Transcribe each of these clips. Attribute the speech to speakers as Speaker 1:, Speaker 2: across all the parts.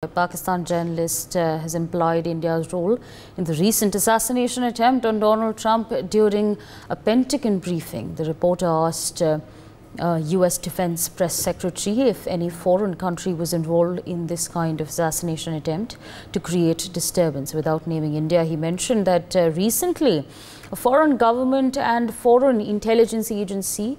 Speaker 1: A Pakistan journalist has implied India's role in the recent assassination attempt on Donald Trump during a Pentagon briefing. The reporter asked US Defense Press Secretary if any foreign country was involved in this kind of assassination attempt to create disturbance. Without naming India, he mentioned that recently a foreign government and foreign intelligence agencies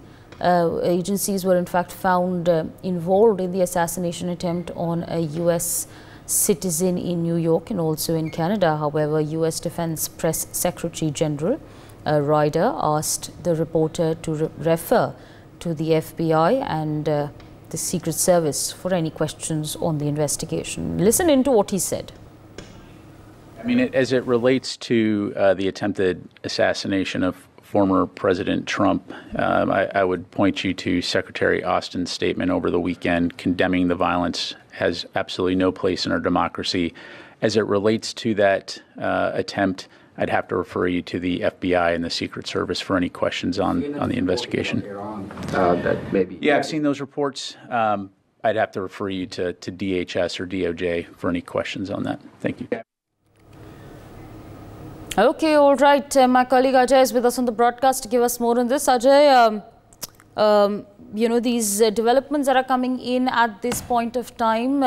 Speaker 1: were in fact found involved in the assassination attempt on a US citizen in New York and also in Canada. However, US Defense Press Secretary General Ryder asked the reporter to refer to the FBI and the Secret Service for any questions on the investigation. Listen into what he said.
Speaker 2: I mean, as it relates to the attempted assassination of former President Trump, I would point you to Secretary Austin's statement over the weekend condemning the violence. Has absolutely no place in our democracy. As it relates to that attempt, I'd have to refer you to the FBI and the Secret Service for any questions on the investigation. Yeah, I've seen those reports. I'd have to refer you to DHS or DOJ for any questions on that. Thank you.
Speaker 1: Okay, all right. My colleague Ajay is with us on the broadcast to give us more on this. Ajay, these developments that are coming in at this point of time,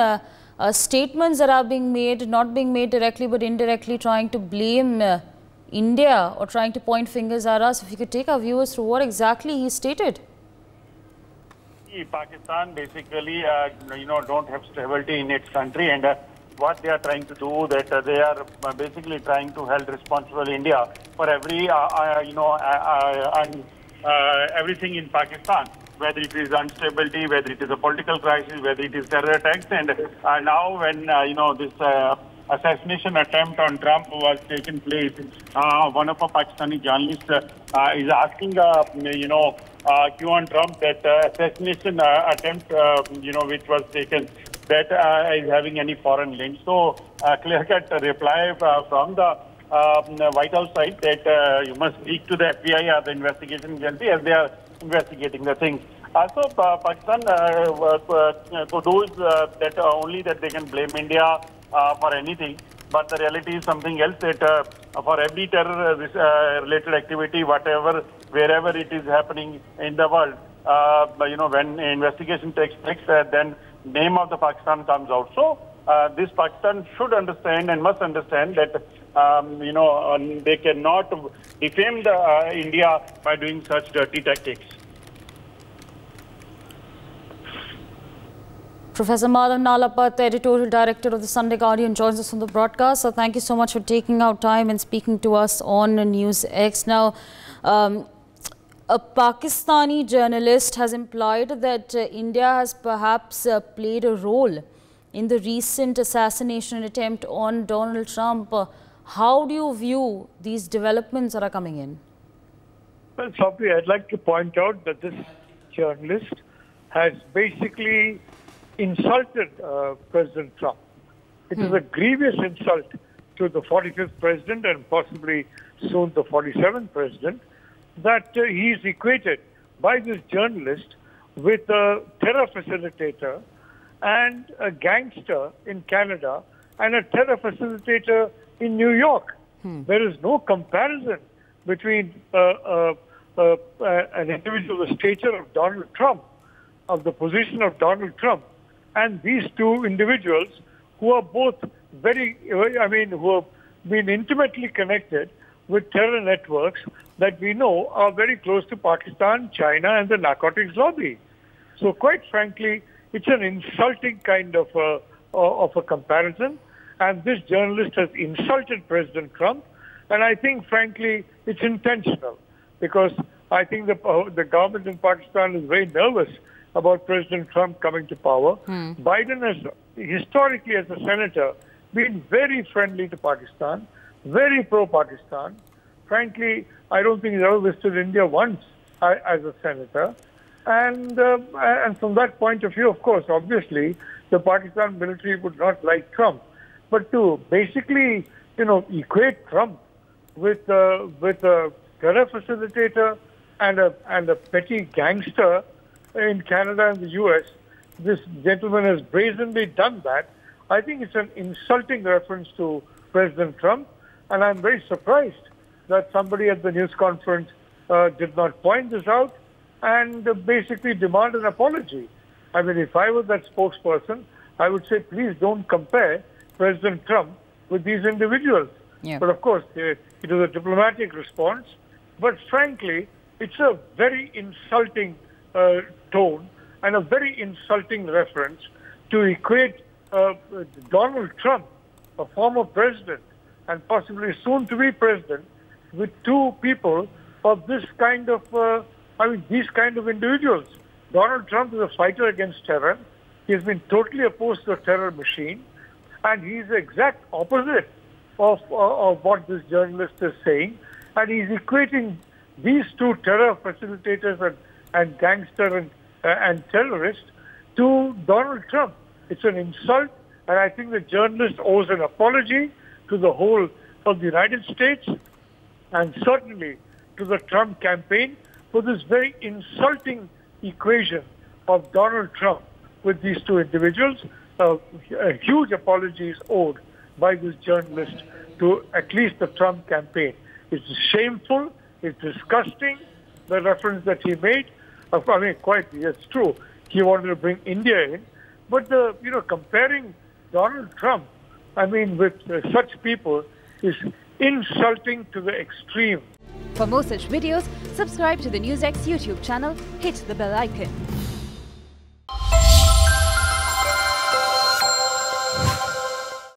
Speaker 1: statements that are being made, not being made directly but indirectly, trying to blame India or trying to point fingers at us. If you could take our viewers through what exactly he stated.
Speaker 3: Pakistan basically, don't have stability in its country, and what they are trying to do, that they are basically trying to hold responsible India for every, everything in Pakistan, whether it is instability, whether it is a political crisis, whether it is terror attacks. And now when, this assassination attempt on Trump was taken place, one of our Pakistani journalists is asking, Q on Trump that assassination attempt, which was taken, that is having any foreign link. So clear-cut reply from the White House side that you must speak to the FBI or the investigation agency as they are investigating the things. Also, Pakistan does that only that they can blame India for anything, but the reality is something else, that for every terror-related activity, wherever it is happening in the world, when investigation takes place, then name of the Pakistan comes out. So this Pakistan should understand and must understand that they cannot defame India by doing such dirty tactics.
Speaker 1: Professor Madhav Nalapat, editorial director of the Sunday Guardian, joins us on the broadcast. So thank you so much for taking out time and speaking to us on NewsX. Now, a Pakistani journalist has implied that India has perhaps played a role in the recent assassination attempt on Donald Trump. How do you view these developments that are coming in?
Speaker 4: Well, Sophie, I'd like to point out that this journalist has basically insulted President Trump. It is a grievous insult to the 45th president and possibly soon the 47th president, that he is equated by this journalist with a terror facilitator and a gangster in Canada and a terror facilitator in New York. There is no comparison between an individual, the stature of Donald Trump, of the position of Donald Trump, and these two individuals who are both who have been intimately connected with terror networks that we know are very close to Pakistan, China, and the narcotics lobby. So quite frankly, it's an insulting kind of a comparison. And this journalist has insulted President Trump. And I think, frankly, it's intentional, because I think the government in Pakistan is very nervous about President Trump coming to power. Biden has historically, as a senator, been very friendly to Pakistan, very pro-Pakistan. Frankly, I don't think he's ever visited India once as a senator. And from that point of view, of course, obviously, the Pakistan military would not like Trump. But to basically, equate Trump with a terror facilitator and a petty gangster in Canada and the US, this gentleman has brazenly done that. I think it's an insulting reference to President Trump, and I'm very surprised that somebody at the news conference did not point this out and basically demand an apology. I mean, if I was that spokesperson, I would say, please don't compare President Trump with these individuals.
Speaker 1: Yeah.
Speaker 4: But of course, it was a diplomatic response. But frankly, it's a very insulting tone and a very insulting reference to equate Donald Trump, a former president and possibly soon-to-be president, with two people of this kind of, these kind of individuals. Donald Trump is a fighter against terror. He has been totally opposed to the terror machine, and he's the exact opposite of what this journalist is saying. And he's equating these two terror facilitators and gangster and terrorists to Donald Trump. It's an insult, and I think the journalist owes an apology to the whole of the United States and certainly to the Trump campaign for this very insulting equation of Donald Trump with these two individuals. A huge apology is owed by this journalist to at least the Trump campaign. It's shameful, it's disgusting, the reference that he made. I mean, it's true, he wanted to bring India in, but comparing Donald Trump, with such people is insulting to the extreme.
Speaker 5: For more such videos, subscribe to the NewsX YouTube channel, hit the bell icon.